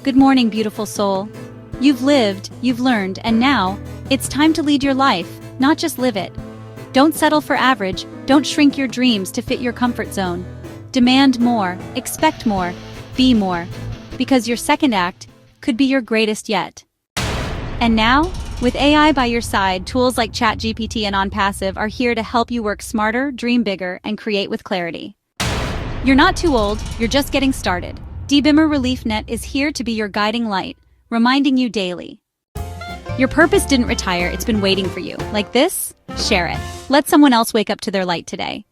Good morning, beautiful soul. You've lived, you've learned, and now, it's time to lead your life, not just live it. Don't settle for average, don't shrink your dreams to fit your comfort zone. Demand more, expect more, be more. Because your second act could be your greatest yet. And now, with AI by your side, tools like ChatGPT and ONPASSIVE are here to help you work smarter, dream bigger, and create with clarity. You're not too old, you're just getting started. Dbimmer Reliefnett is here to be your guiding light, reminding you daily. Your purpose didn't retire, it's been waiting for you. Like this? Share it. Let someone else wake up to their light today.